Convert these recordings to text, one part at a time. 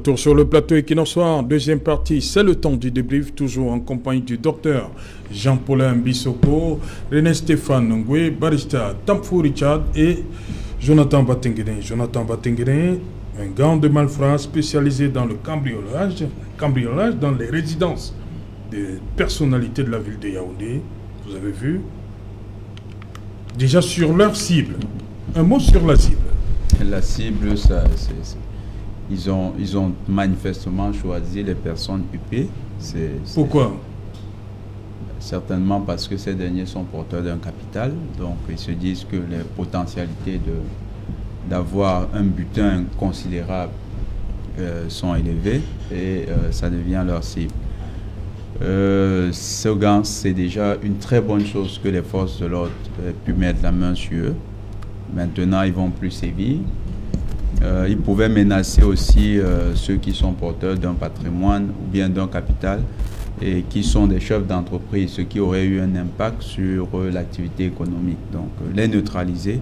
retour sur le plateau Equinox Soir, deuxième partie, c'est le temps du débrief, toujours en compagnie du docteur Jean-Paulin Bissoko, René Stéphane Ngwe, barista Tamfou Richard et Jonathan Batenguerin. Jonathan Batenguerin, un gant de malfrats spécialisé dans le cambriolage dans les résidences des personnalités de la ville de Yaoundé. Vous avez vu? Déjà sur leur cible. Un mot sur la cible. La cible, ça, ils ont manifestement choisi les personnes UP. Pourquoi? Certainement parce que ces derniers sont porteurs d'un capital. Donc ils se disent que les potentialités d'avoir un butin considérable sont élevées et ça devient leur cible. Ce gant, c'est déjà une très bonne chose que les forces de l'ordre aient pu mettre la main sur eux. Maintenant, ils vont plus sévir. Ils pouvaient menacer aussi ceux qui sont porteurs d'un patrimoine ou bien d'un capital et qui sont des chefs d'entreprise, ce qui aurait eu un impact sur l'activité économique. Donc, les neutraliser,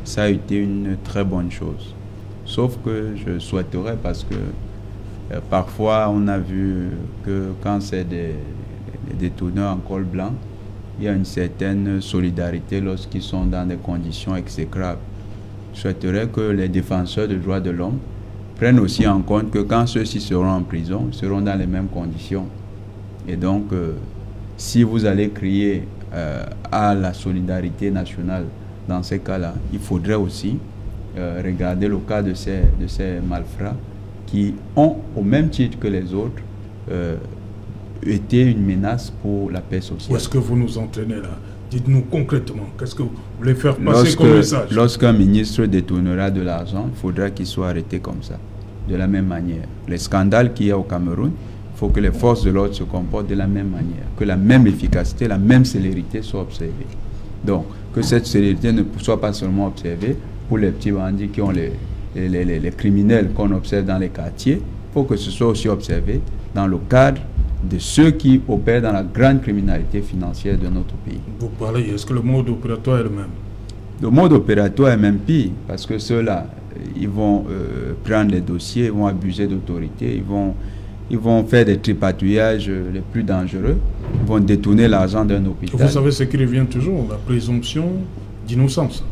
ça a été une très bonne chose. Sauf que je souhaiterais, parce que parfois on a vu que quand c'est des détourneurs en col blanc, il y a une certaine solidarité lorsqu'ils sont dans des conditions exécrables. Je souhaiterais que les défenseurs des droits de l'homme prennent aussi en compte que quand ceux-ci seront en prison, ils seront dans les mêmes conditions. Et donc, si vous allez crier à la solidarité nationale dans ces cas-là, il faudrait aussi regarder le cas de ces malfrats qui ont, au même titre que les autres, été une menace pour la paix sociale. Où est-ce que vous nous entraînez là? Dites-nous concrètement, qu'est-ce que vous voulez faire passer comme message? Lorsqu'un ministre détournera de l'argent, il faudra qu'il soit arrêté comme ça, de la même manière. Les scandales qu'il y a au Cameroun, il faut que les forces de l'ordre se comportent de la même manière, que la même efficacité, la même célérité soit observée. Donc, que cette célérité ne soit pas seulement observée pour les petits bandits qui ont les criminels qu'on observe dans les quartiers, il faut que ce soit aussi observé dans le cadre de ceux qui opèrent dans la grande criminalité financière de notre pays. Vous parlez, est-ce que le mode opératoire est le même? Le mode opératoire est même pire, parce que ceux-là, ils vont prendre les dossiers, ils vont abuser d'autorité, ils vont faire des tripatouillages les plus dangereux, ils vont détourner l'argent d'un hôpital. Vous savez ce qui revient toujours, la présomption d'innocence.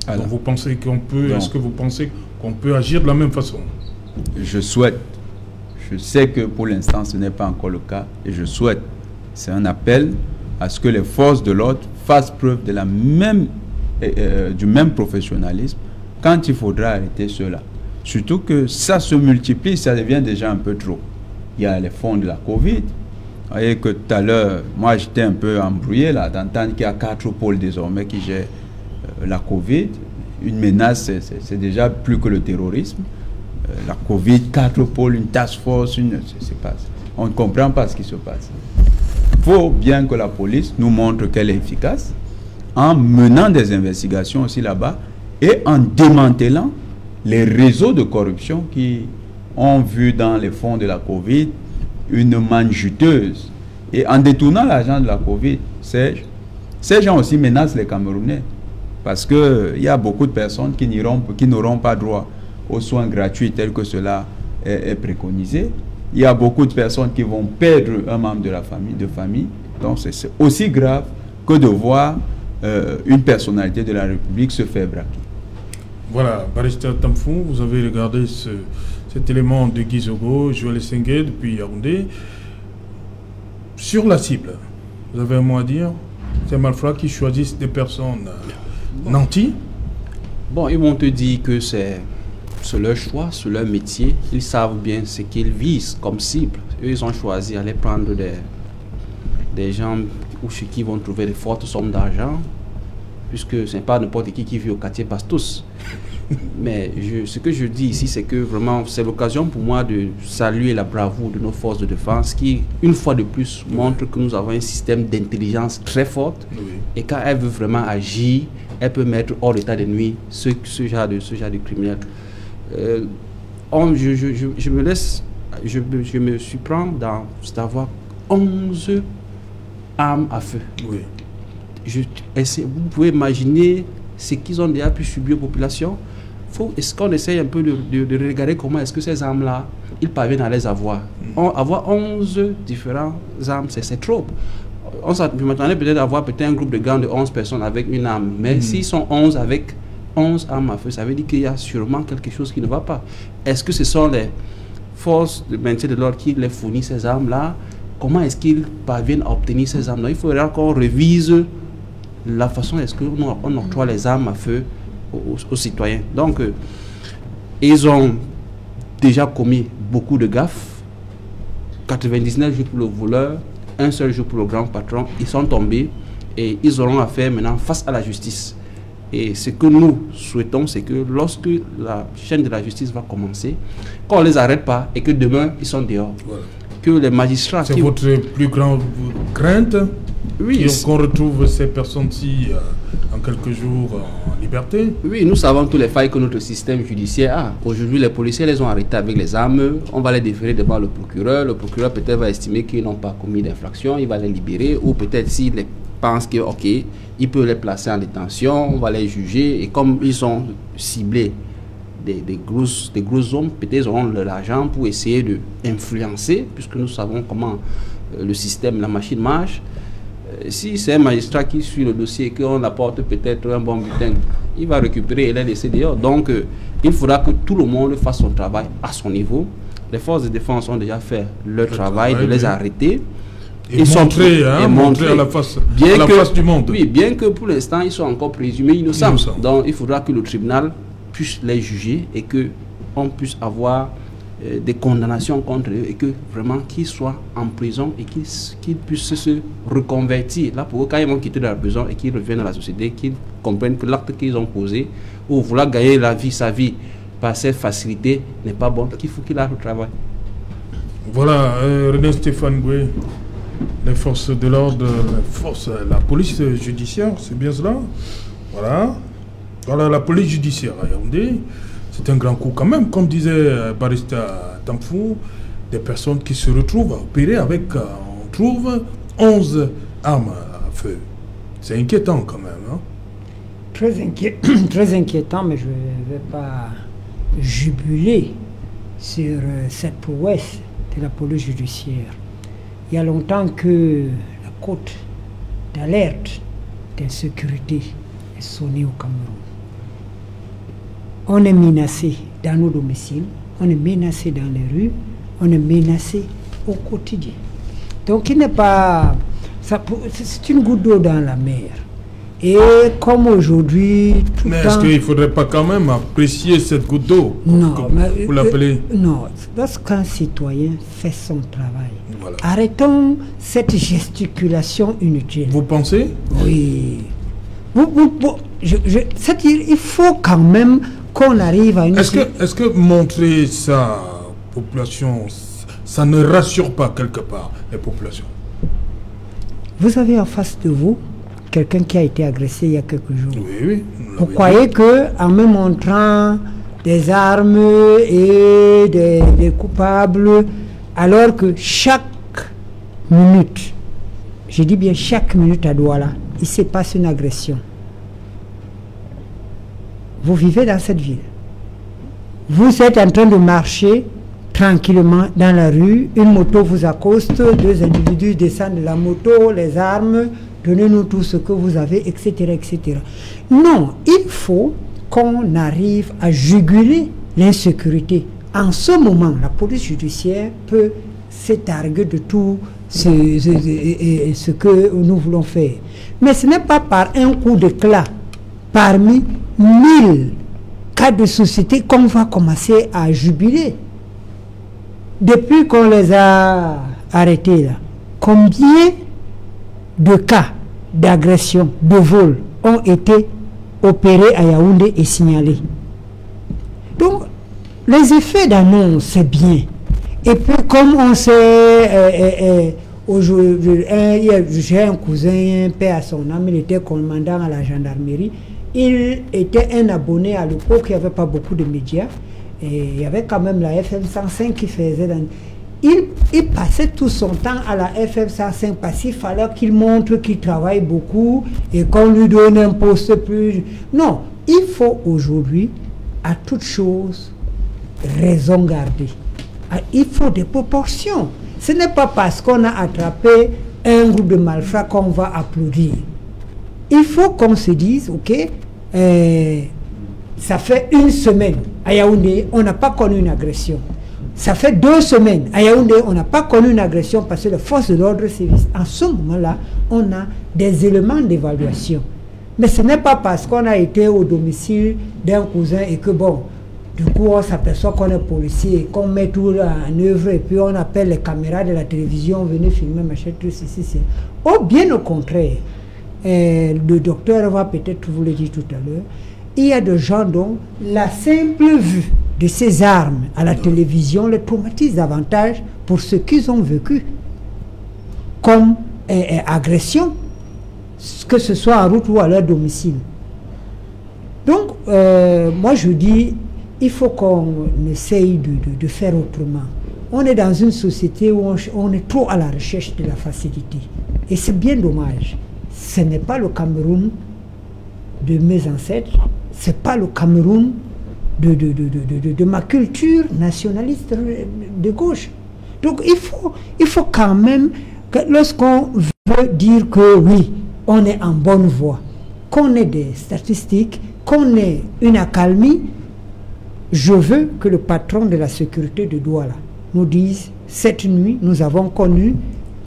Donc vous pensez qu'on peut, est-ce que vous pensez qu'on peut agir de la même façon? Je souhaite. Je sais que pour l'instant, ce n'est pas encore le cas et je souhaite. C'est un appel à ce que les forces de l'ordre fassent preuve de du même professionnalisme quand il faudra arrêter ceux-là. Surtout que ça se multiplie, ça devient déjà un peu trop. Il y a les fonds de la Covid. Vous voyez que tout à l'heure, moi j'étais un peu embrouillé là d'entendre qu'il y a 4 pôles désormais qui gèrent la Covid. Une menace, c'est déjà plus que le terrorisme. La Covid, 4 pôles, une task force, on ne comprend pas ce qui se passe. Il faut bien que la police nous montre qu'elle est efficace en menant des investigations aussi là-bas et en démantelant les réseaux de corruption qui ont vu dans les fonds de la Covid une manne juteuse. Et en détournant l'argent de la Covid, ces gens aussi menacent les Camerounais. Parce qu'il y a beaucoup de personnes qui n'auront pas droit aux soins gratuits tels que cela est préconisé. Il y a beaucoup de personnes qui vont perdre un membre de la famille. Donc c'est aussi grave que de voir une personnalité de la République se faire braquer. Voilà, barista Tamfou, vous avez regardé cet élément de Gizogo, Joël Sengue depuis Yaoundé. Sur la cible, vous avez un mot à dire? Ces malfrats qui choisissent des personnes nantis? Bon, ils vont te dire que c'est leur choix, c'est leur métier. Ils savent bien ce qu'ils visent comme cible. Eux, ils ont choisi d'aller prendre des gens ou chez qui vont trouver de fortes sommes d'argent, puisque ce n'est pas n'importe qui vit au quartier Bastos. Mais ce que je dis ici, c'est que vraiment, c'est l'occasion pour moi de saluer la bravoure de nos forces de défense qui, une fois de plus, montre que nous avons un système d'intelligence très fort. Et quand elle veut vraiment agir, elle peut mettre hors d'état de nuit ce genre de criminels. Je me surprends d'avoir 11 armes à feu. Oui. Vous pouvez imaginer ce qu'ils ont déjà pu subir aux populations. est-ce qu'on essaye un peu de regarder comment est-ce que ces armes-là, ils parviennent à les avoir. Avoir 11 différentes armes, c'est trop. Je m'attendais peut-être à avoir un groupe de gangs de 11 personnes avec une arme. Mais s'ils sont 11 avec 11 armes à feu, ça veut dire qu'il y a sûrement quelque chose qui ne va pas. Est-ce que ce sont les forces de maintien de l'ordre qui les fournissent ces armes-là? Comment est-ce qu'ils parviennent à obtenir ces armes-là? Il faudra qu'on révise la façon est-ce qu'on octroie les armes à feu aux citoyens. Donc, ils ont déjà commis beaucoup de gaffes. 99 jours pour le voleur, un seul jour pour le grand patron. Ils sont tombés et ils auront à faire maintenant face à la justice. Et ce que nous souhaitons, c'est que lorsque la chaîne de la justice va commencer, qu'on ne les arrête pas et que demain, ils sont dehors. Voilà. Que les magistrats... C'est votre plus grande crainte? Oui. Qu'on retrouve ces personnes-ci en quelques jours en liberté? Oui, nous savons tous les failles que notre système judiciaire a. Aujourd'hui, les policiers les ont arrêtés avec les armes. On va les déférer devant le procureur. Le procureur peut-être va estimer qu'ils n'ont pas commis d'infraction. Il va les libérer. Ou peut-être s'il pense que, ok, il peut les placer en détention. On va les juger. Et comme ils sont ciblés des gros hommes, peut-être ils auront de l'argent pour essayer d'influencer, puisque nous savons comment le système, la machine marche. Si c'est un magistrat qui suit le dossier et qu'on apporte peut-être un bon bulletin, il va récupérer et les laisser dehors. Donc, il faudra que tout le monde fasse son travail à son niveau. Les forces de défense ont déjà fait leur travail de les arrêter. Et montrer à la face du monde. Oui, bien que pour l'instant, ils sont encore présumés innocents. Donc, il faudra que le tribunal puisse les juger et qu'on puisse avoir des condamnations contre eux et que vraiment qu'ils soient en prison et qu'ils puissent se reconvertir. Là, pour eux, quand ils vont quitter la prison et qu'ils reviennent à la société, qu'ils comprennent que l'acte qu'ils ont posé ou vouloir gagner sa vie par cette facilité n'est pas bon, qu'il faut qu'il aille au travail. Voilà, René Stéphane Goué, les forces de l'ordre, la police judiciaire, c'est bien cela? Voilà la police judiciaire à Yaoundé. C'est un grand coup quand même, comme disait Barista Tamfou, des personnes qui se retrouvent à opérer avec, on trouve, 11 armes à feu. C'est inquiétant quand même. Hein? Très inquiétant, mais je ne vais pas jubiler sur cette prouesse de la police judiciaire. Il y a longtemps que la cote d'alerte d'insécurité est sonnée au Cameroun. On est menacé dans nos domiciles, on est menacé dans les rues, on est menacé au quotidien. Donc il n'est pas... C'est une goutte d'eau dans la mer. Et comme aujourd'hui... Mais est-ce qu'il ne faudrait pas quand même apprécier cette goutte d'eau? Non, vous l'appelez? Non, lorsqu'un citoyen fait son travail, voilà. Arrêtons cette gesticulation inutile. Vous pensez? Oui. C'est-à-dire, il faut quand même qu'on arrive à une... Est-ce que montrer sa population, ça ne rassure pas quelque part les populations? Vous avez en face de vous quelqu'un qui a été agressé il y a quelques jours. Oui. Vous croyez qu'en me montrant des armes et des coupables, alors que chaque minute, je dis bien chaque minute à Douala, il se passe une agression. Vous vivez dans cette ville. Vous êtes en train de marcher tranquillement dans la rue, une moto vous accoste, deux individus descendent de la moto, les armes, donnez-nous tout ce que vous avez, etc., etc. Non, il faut qu'on arrive à juguler l'insécurité. En ce moment, la police judiciaire peut s'étarguer de tout ce que nous voulons faire. Mais ce n'est pas par un coup d'éclat, parmi 1000 cas de société qu'on va commencer à jubiler. Depuis qu'on les a arrêtés, là, combien de cas d'agression, de vol ont été opérés à Yaoundé et signalés? Donc, les effets d'annonce, c'est bien. Et puis, comme on sait, j'ai un cousin, père à son âme, il était commandant à la gendarmerie. Il était un abonné à l'époque, il n'y avait pas beaucoup de médias. Et il y avait quand même la FM 105 qui faisait... Il passait tout son temps à la FM 105 parce qu'il fallait qu'il montre qu'il travaille beaucoup et qu'on lui donne un poste plus... Non, il faut aujourd'hui à toute chose, raison gardée. Il faut des proportions. Ce n'est pas parce qu'on a attrapé un groupe de malfrats qu'on va applaudir. Il faut qu'on se dise, ok, ça fait une semaine à Yaoundé, on n'a pas connu une agression. Ça fait 2 semaines à Yaoundé, on n'a pas connu une agression parce que les forces de l'ordre sévissent. En ce moment-là, on a des éléments d'évaluation. Mais ce n'est pas parce qu'on a été au domicile d'un cousin et que bon, du coup on s'aperçoit qu'on est policier, qu'on met tout en œuvre et puis on appelle les caméras de la télévision, venez filmer, machin, tout ceci. Oh, bien au contraire. Le docteur va peut-être vous le dire tout à l'heure, il y a des gens dont la simple vue de ces armes à la télévision les traumatise davantage pour ce qu'ils ont vécu comme agression, que ce soit en route ou à leur domicile. Donc, moi je dis, il faut qu'on essaye de faire autrement. On est dans une société où on est trop à la recherche de la facilité. Et c'est bien dommage. Ce n'est pas le Cameroun de mes ancêtres, ce n'est pas le Cameroun de ma culture nationaliste de gauche. Donc il faut quand même, que lorsqu'on veut dire que oui, on est en bonne voie, qu'on ait des statistiques, qu'on ait une accalmie, je veux que le patron de la sécurité de Douala nous dise, cette nuit, nous avons connu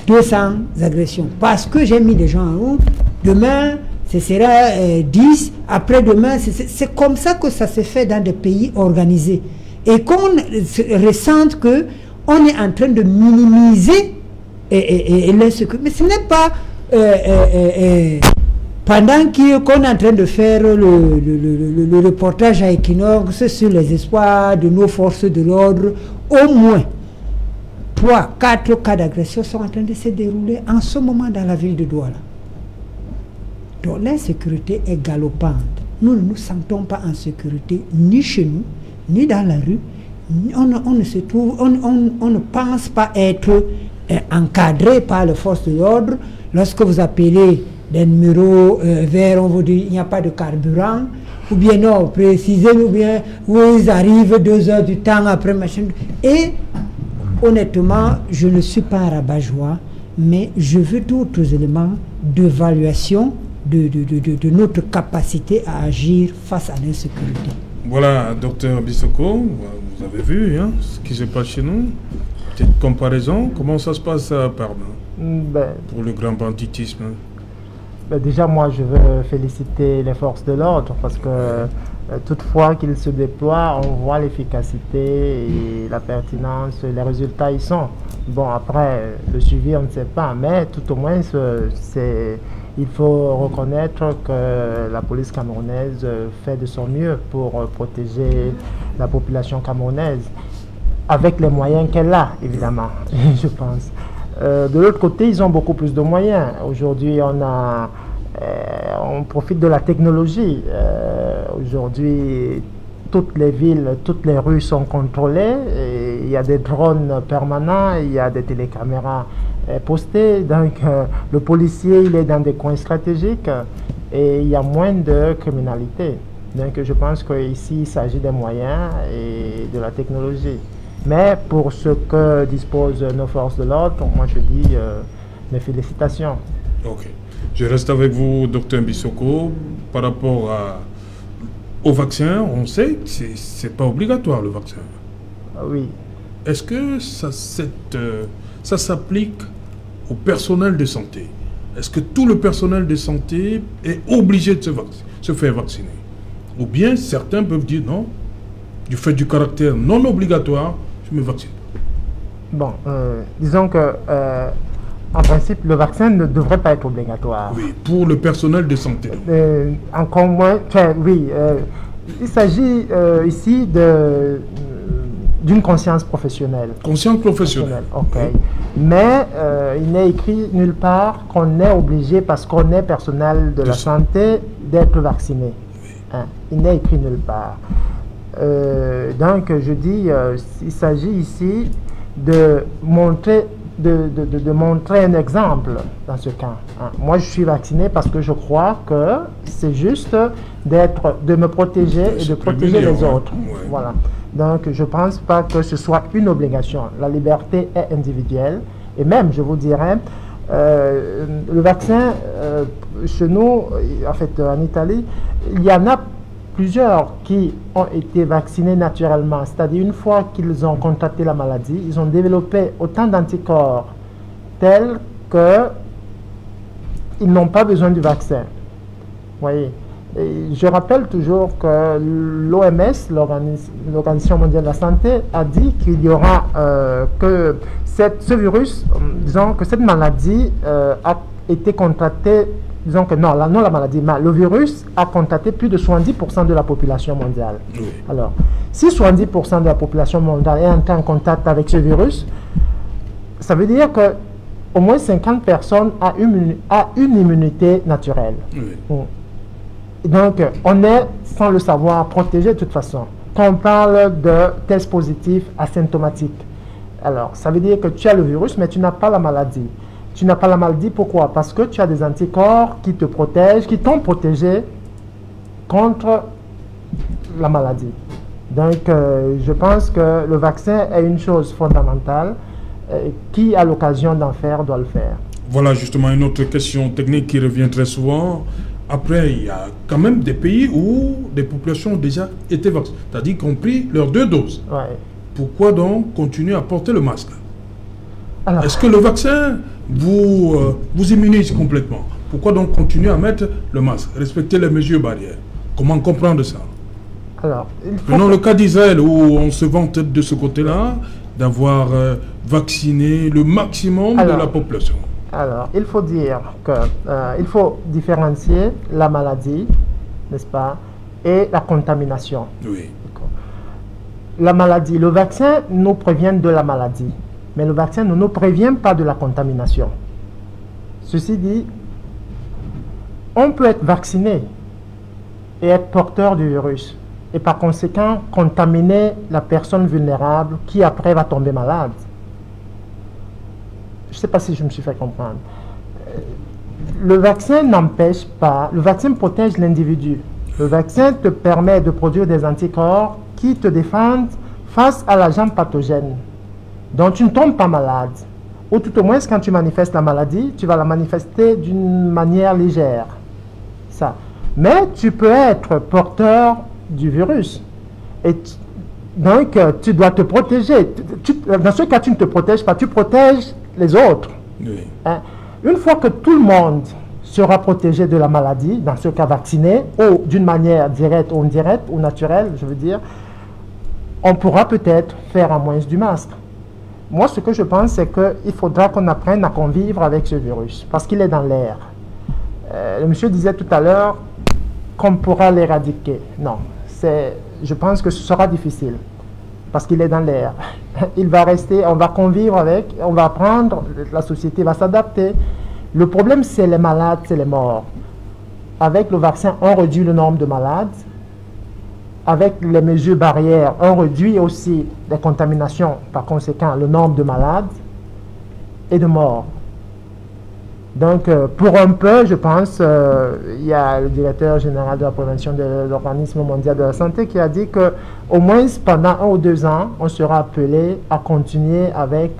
200 agressions. Parce que j'ai mis des gens en route, demain, ce sera 10, après-demain, c'est comme ça que ça se fait dans des pays organisés. Et qu'on ressente qu'on est en train de minimiser l'insécurité. Mais ce n'est pas pendant qu'on est en train de faire le reportage à Equinox sur les espoirs de nos forces de l'ordre, au moins 3, 4 cas d'agression sont en train de se dérouler en ce moment dans la ville de Douala. Donc l'insécurité est galopante. Nous ne nous sentons pas en sécurité ni chez nous, ni dans la rue. On ne pense pas être encadré par les forces de l'ordre. Lorsque vous appelez des numéros verts, on vous dit il n'y a pas de carburant, ou bien non, précisez, ou bien ils arrivent 2 heures du temps après machin. Et honnêtement, je ne suis pas un rabat-joie, mais je veux d'autres éléments d'évaluation de notre capacité à agir face à l'insécurité. Voilà, docteur Bissoko, vous avez vu ce qui se passe chez nous. Petite comparaison, comment ça se passe à Parma pour le grand banditisme? Déjà, moi, je veux féliciter les forces de l'ordre parce que toutefois qu'ils se déploient, on voit l'efficacité et la pertinence, les résultats y sont. Bon, après, le suivi, on ne sait pas, mais tout au moins, il faut reconnaître que la police camerounaise fait de son mieux pour protéger la population camerounaise, avec les moyens qu'elle a, évidemment, je pense. De l'autre côté, ils ont beaucoup plus de moyens. Aujourd'hui, on profite de la technologie. Aujourd'hui, toutes les villes, toutes les rues sont contrôlées. Et il y a des drones permanents, il y a des télécaméras postées. Donc, le policier, il est dans des coins stratégiques et il y a moins de criminalité. Donc, je pense qu'ici, il s'agit des moyens et de la technologie. Mais pour ce que disposent nos forces de l'ordre, moi je dis mes félicitations. Ok. Je reste avec vous, docteur Bissoko, par rapport au vaccin. On sait que ce n'est pas obligatoire le vaccin. Oui. Est-ce que ça s'applique au personnel de santé? Est-ce que tout le personnel de santé est obligé de se faire vacciner? Ou bien certains peuvent dire non, du fait du caractère non obligatoire, je me vaccine. Bon, disons que en principe, le vaccin ne devrait pas être obligatoire. Oui, pour le personnel de santé. Encore moins, oui, il s'agit ici d'une conscience professionnelle. Conscience professionnelle. Ok. Oui. Mais il n'est écrit nulle part qu'on est obligé, parce qu'on est personnel de la santé, d'être vacciné. Oui. Hein, il n'est écrit nulle part. Donc, je dis, il s'agit ici de montrer de montrer un exemple dans ce cas. Hein. Moi, je suis vacciné parce que je crois que c'est juste de me protéger et de protéger les autres. Ouais. Voilà. Donc, je ne pense pas que ce soit une obligation. La liberté est individuelle. Et même, je vous dirais, le vaccin, chez nous, en fait, en Italie, il y en a plusieurs qui ont été vaccinés naturellement. C'est-à-dire, une fois qu'ils ont contracté la maladie, ils ont développé autant d'anticorps tels qu'ils n'ont pas besoin du vaccin. Vous voyez? Et je rappelle toujours que l'OMS, l'Organisation mondiale de la santé, a dit qu'il y aura que ce virus, disons que cette maladie a été contractée, disons que non la maladie, mais le virus a contracté plus de 70% de la population mondiale. Oui. Alors, si 70% de la population mondiale est entrée en contact avec ce virus, ça veut dire que au moins 50 personnes ont une immunité naturelle. Oui. Donc, on est, sans le savoir, protégé de toute façon. Quand on parle de tests positifs asymptomatiques, alors, ça veut dire que tu as le virus, mais tu n'as pas la maladie. Tu n'as pas la maladie, pourquoi? Parce que tu as des anticorps qui te protègent, qui t'ont protégé contre la maladie. Donc, je pense que le vaccin est une chose fondamentale. Qui a l'occasion d'en faire doit le faire. Voilà justement une autre question technique qui revient très souvent. Après, il y a quand même des pays où des populations ont déjà été vaccinées, c'est-à-dire qu'ils ont pris leurs 2 doses. Ouais. Pourquoi donc continuer à porter le masque? Alors, Est-ce que le vaccin vous immunise complètement? Pourquoi donc continuer à mettre le masque, respecter les mesures barrières? Comment comprendre ça? alors, il faut Prenons le cas d'Israël où on se vante de ce côté-là d'avoir vacciné le maximum de la population. Alors, il faut dire que il faut différencier la maladie, n'est-ce pas, et la contamination. Oui. La maladie, le vaccin nous prévient de la maladie, mais le vaccin ne nous prévient pas de la contamination. Ceci dit, on peut être vacciné et être porteur du virus, et par conséquent contaminer la personne vulnérable qui après va tomber malade. Je ne sais pas si je me suis fait comprendre. Le vaccin n'empêche pas, le vaccin protège l'individu. Le vaccin te permet de produire des anticorps qui te défendent face à l'agent pathogène. Donc tu ne tombes pas malade. Ou tout au moins, quand tu manifestes la maladie, tu vas la manifester d'une manière légère. Ça. Mais tu peux être porteur du virus. Et donc, tu dois te protéger. Dans ce cas, tu ne te protèges pas, tu protèges les autres. Oui. Hein? Une fois que tout le monde sera protégé de la maladie, dans ce cas vacciné, ou d'une manière directe ou indirecte, ou naturelle, je veux dire, on pourra peut-être faire à moins du masque. Moi, ce que je pense, c'est qu'il faudra qu'on apprenne à convivre avec ce virus, parce qu'il est dans l'air. Le monsieur disait tout à l'heure qu'on pourra l'éradiquer. Non, je pense que ce sera difficile, parce qu'il est dans l'air. Il va rester, on va convivre avec, on va apprendre, la société va s'adapter. Le problème, c'est les malades, c'est les morts. Avec le vaccin, on réduit le nombre de malades. Avec les mesures barrières, on réduit aussi les contaminations, par conséquent, le nombre de malades et de morts. Donc, pour un peu, je pense, il y a le directeur général de la prévention de l'Organisme mondial de la santé qui a dit qu'au moins pendant 1 ou 2 ans, on sera appelé à continuer avec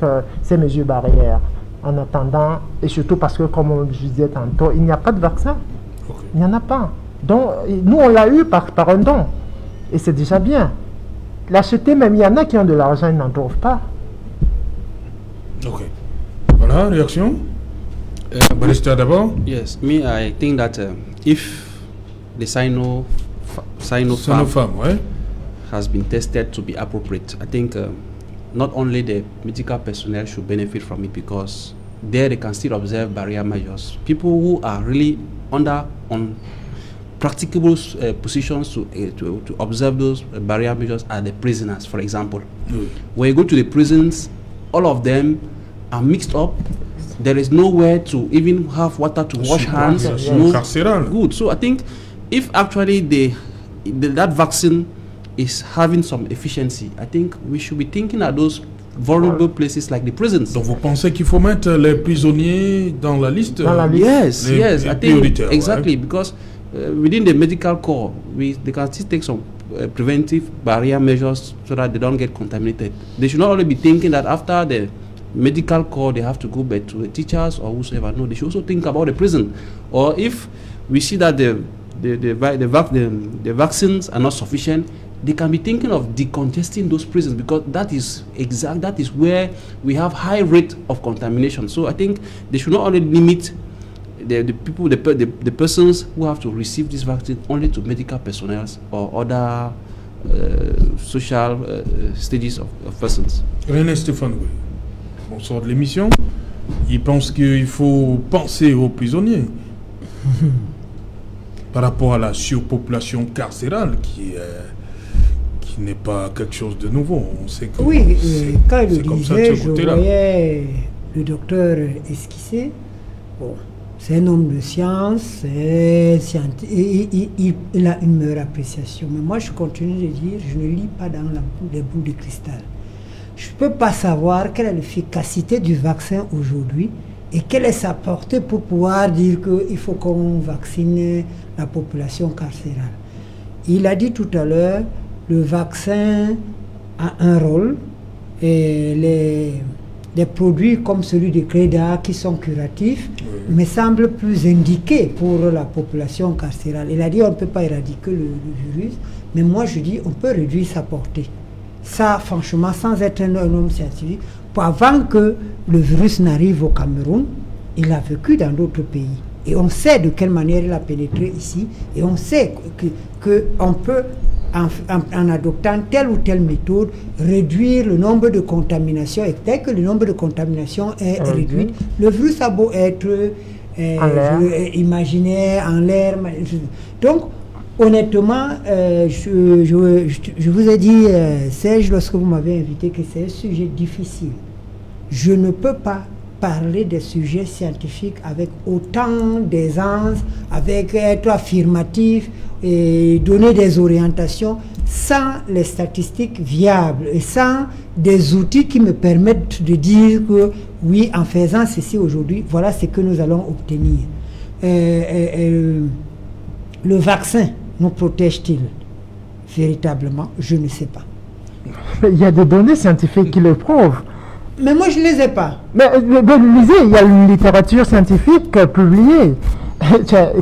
ces mesures barrières. En attendant, et surtout parce que, comme je disais tantôt, il n'y a pas de vaccin. Okay. Il n'y en a pas. Donc, nous, on l'a eu par un don. Et c'est déjà bien. L'acheter, même il y en a qui ont de l'argent, ils n'en trouvent pas. Ok. Voilà, réaction? Barista d'abord? Yes, me, I think that if the Sinopharm ouais. has been tested to be appropriate, I think not only the medical personnel should benefit from it, because there they can still observe barrier measures. People who are really on practicable positions to observe those barrier measures are the prisoners, for example. When you go to the prisons, all of them are mixed up. There is nowhere to even have water to wash hands. No good. So I think if actually that vaccine is having some efficiency, I think we should be thinking at those vulnerable places like the prisons. Donc vous pensez qu'il faut mettre les prisonniers dans la liste? Yes, les I think prioritaires, exactly, because within the medical corps, they can still take some preventive barrier measures so that they don't get contaminated. They should not only be thinking that after the medical corps they have to go back to the teachers or whosoever. No, they should also think about the prison. Or if we see that the vaccines are not sufficient, they can be thinking of decongesting those prisons, because that is where we have high rate of contamination. So I think they should not only limit the persons who have to receive this vaccine only to medical personnel or other social stages of persons. René Stéphane, on sort de l'émission. Il pense qu'il faut penser aux prisonniers par rapport à la surpopulation carcérale qui n'est pas quelque chose de nouveau. On sait que oui, quand il le disait, je côté-là. voyais le docteur esquisser. Bon, c'est un homme de science, il a une meilleure appréciation. Mais moi, je continue de dire, je ne lis pas dans les boules de cristal. Je ne peux pas savoir quelle est l'efficacité du vaccin aujourd'hui et quelle est sa portée pour pouvoir dire qu'il faut qu'on vaccine la population carcérale. Il a dit tout à l'heure, le vaccin a un rôle et les produits comme celui de Cléda qui sont curatifs me semblent plus indiqués pour la population carcérale. Il a dit on ne peut pas éradiquer le virus, mais moi je dis on peut réduire sa portée. Ça, franchement, sans être un homme scientifique, avant que le virus n'arrive au Cameroun, il a vécu dans d'autres pays. Et on sait de quelle manière il a pénétré ici, et on sait qu'on peut, en adoptant telle ou telle méthode, réduire le nombre de contaminations. Et dès que le nombre de contaminations est réduit, le virus a beau être imaginaire, en l'air. Donc, honnêtement, je vous ai dit, Serge, lorsque vous m'avez invité, que c'est un sujet difficile. Je ne peux pas parler des sujets scientifiques avec autant d'aisance, avec être affirmatif et donner des orientations sans les statistiques viables et sans des outils qui me permettent de dire que oui, en faisant ceci aujourd'hui, voilà ce que nous allons obtenir. Le vaccin nous protège-t-il véritablement? Je ne sais pas. Il y a des données scientifiques qui le prouvent. Mais moi, je ne les ai pas. Mais lisez, il y a une littérature scientifique publiée.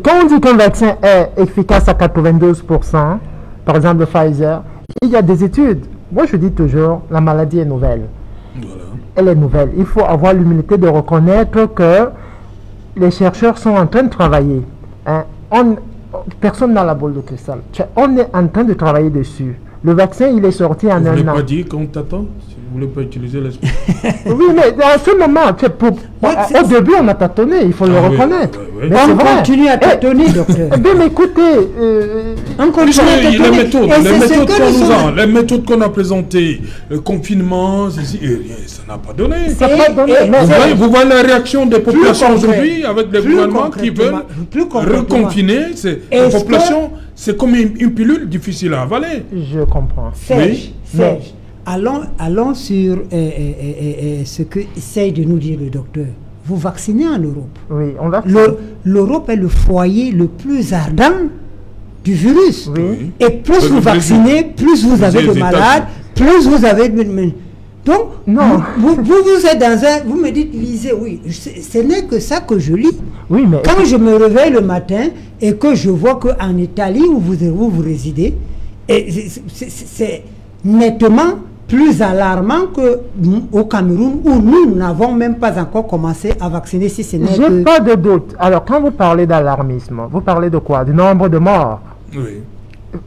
Quand on dit qu'un vaccin est efficace à 92%, par exemple Pfizer, il y a des études. Moi, je dis toujours, la maladie est nouvelle. Voilà. Elle est nouvelle. Il faut avoir l'humilité de reconnaître que les chercheurs sont en train de travailler. Personne n'a la boule de cristal. On est en train de travailler dessus. Le vaccin, il est sorti en un an. Vous ne voulez pas dire qu'on t'attend? Vous ne voulez pas utiliser l'esprit? Oui, mais à ce moment, au début, on a tâtonné, il faut le reconnaître. Oui. Mais on continue à tâtonner, docteur. Mais écoutez, on continue à tâtonner. Les méthodes qu'on a présentées, le confinement, ça n'a pas donné. Ça n'a pas donné. Vous voyez la réaction des populations aujourd'hui avec les gouvernements qui veulent reconfiner la population. C'est comme une pilule difficile à avaler. Je comprends. Serge, allons sur ce que essaye de nous dire le docteur. Vous vaccinez en Europe. Oui, on vaccine. L'Europe est le foyer le plus ardent du virus. Oui. Et plus vous vaccinez, plus vous avez de malades, plus vous avez de... Donc, non. vous êtes dans un... Vous me dites, lisez, oui. Ce n'est que ça que je lis. Oui, mais... Quand je me réveille le matin et que je vois qu'en Italie, où vous résidez, c'est nettement plus alarmant qu'au Cameroun, où nous n'avons même pas encore commencé à vacciner, si ce n'est que... J'ai pas de doute. Alors, quand vous parlez d'alarmisme, vous parlez de quoi? Du nombre de morts? Oui.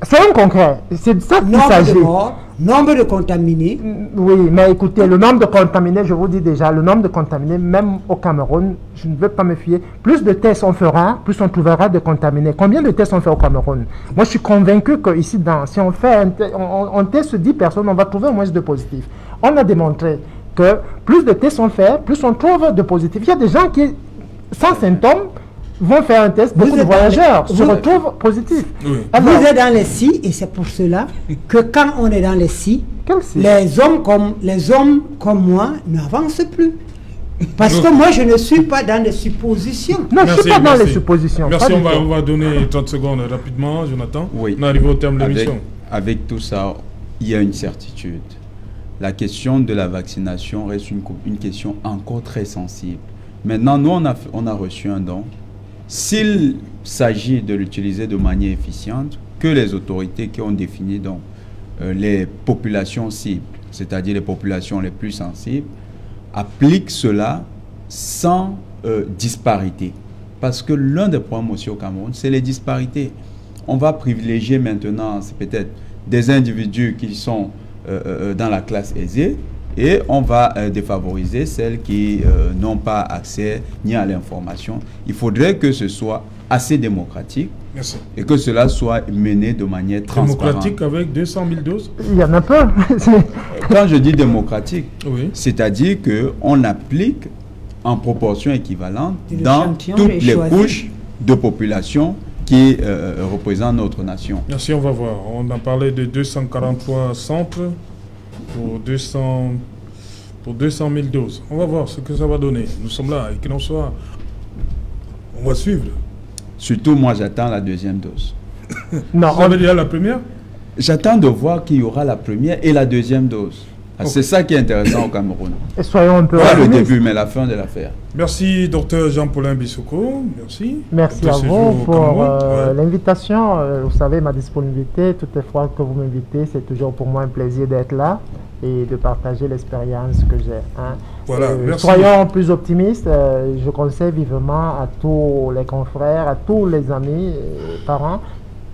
C'est un concret. C'est de ça qu'il s'agit. Nombre de morts, nombre de contaminés. Oui, mais écoutez, le nombre de contaminés, je vous dis déjà, le nombre de contaminés, même au Cameroun, je ne veux pas me fier. Plus de tests on fera, plus on trouvera de contaminés. Combien de tests on fait au Cameroun? Moi, je suis convaincu que ici, si on fait on teste 10 personnes, on va trouver au moins 2 positifs. On a démontré que plus de tests on fait, plus on trouve de positifs. Il y a des gens qui, sans symptômes, vont faire un test, beaucoup de voyageurs se retrouvent positifs. Oui. Vous êtes dans les SI, et c'est pour cela que quand on est dans les SI, Quel cible? Les hommes comme moi n'avancent plus. Parce que moi, je ne suis pas dans les suppositions. Non, je ne suis pas dans les suppositions. Merci, on va donner 30 secondes rapidement, Jonathan. Oui. On arrive au terme de l'émission. Avec tout ça, il y a une certitude. La question de la vaccination reste une question encore très sensible. Maintenant, nous, on a reçu un don. S'il s'agit de l'utiliser de manière efficiente, que les autorités qui ont défini donc, les populations cibles, c'est-à-dire les populations les plus sensibles, appliquent cela sans disparité. Parce que l'un des problèmes aussi au Cameroun, c'est les disparités. On va privilégier maintenant, c'est peut-être des individus qui sont dans la classe aisée, et on va défavoriser celles qui n'ont pas accès ni à l'information. Il faudrait que ce soit assez démocratique. Merci. Et que cela soit mené de manière transparente. Démocratique avec 200 000 doses? Il y en a peu. Quand je dis démocratique, oui, c'est-à-dire qu'on applique en proportion équivalente dans toutes les couches de population qui représentent notre nation. Merci, on va voir. On a parlé de 243 centres pour 200 000 doses. On va voir ce que ça va donner. Nous sommes là et qu'il en soit, on va suivre. Surtout, moi, j'attends la deuxième dose. Non, Vous avez déjà la première? J'attends de voir qu'il y aura la première et la deuxième dose. C'est ça qui est intéressant au Cameroun. Et soyons un peu Pas le optimistes. début, mais la fin de l'affaire. Merci, docteur Jean-Paulin Bissoko. Merci. Merci à séjour vous au pour Cameroun. l'invitation. Vous savez, ma disponibilité, toutes les fois que vous m'invitez, c'est toujours pour moi un plaisir d'être là et de partager l'expérience que j'ai. Hein. Voilà, merci. Soyons plus optimistes. Je conseille vivement à tous les confrères, à tous les amis et parents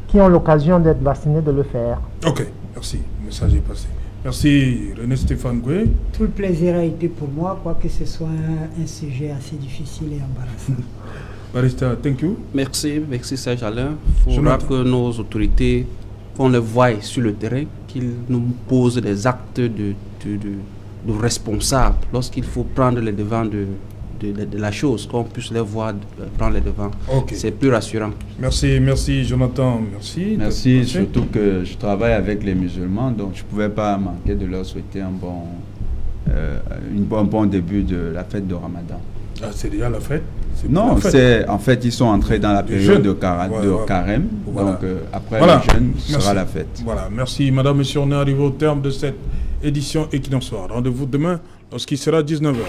qui ont l'occasion d'être vaccinés de le faire. Ok, merci. Le message est passé. Merci, René Stéphane Goué. Tout le plaisir a été pour moi, quoique ce soit un sujet assez difficile et embarrassant. Barista, thank you. Merci Serge Alain. Il faudra Jonathan. que nos autorités, qu'on les voie sur le terrain, qu'ils nous posent des actes de responsables lorsqu'il faut prendre les devants de la chose, qu'on puisse les voir prendre les devants. Ok. C'est plus rassurant. Merci, merci Jonathan, merci. Merci, surtout que je travaille avec les musulmans, donc je ne pouvais pas manquer de leur souhaiter un bon début de la fête de Ramadan. Ah, c'est déjà la fête? Non, la fête. c'est en fait ils sont entrés dans la période de carême, Voilà. donc après Voilà. le jeûne Merci. sera la fête. Voilà, merci madame, monsieur, on est arrivé au terme de cette édition Equinox Soir. Rendez-vous demain lorsqu'il sera 19h.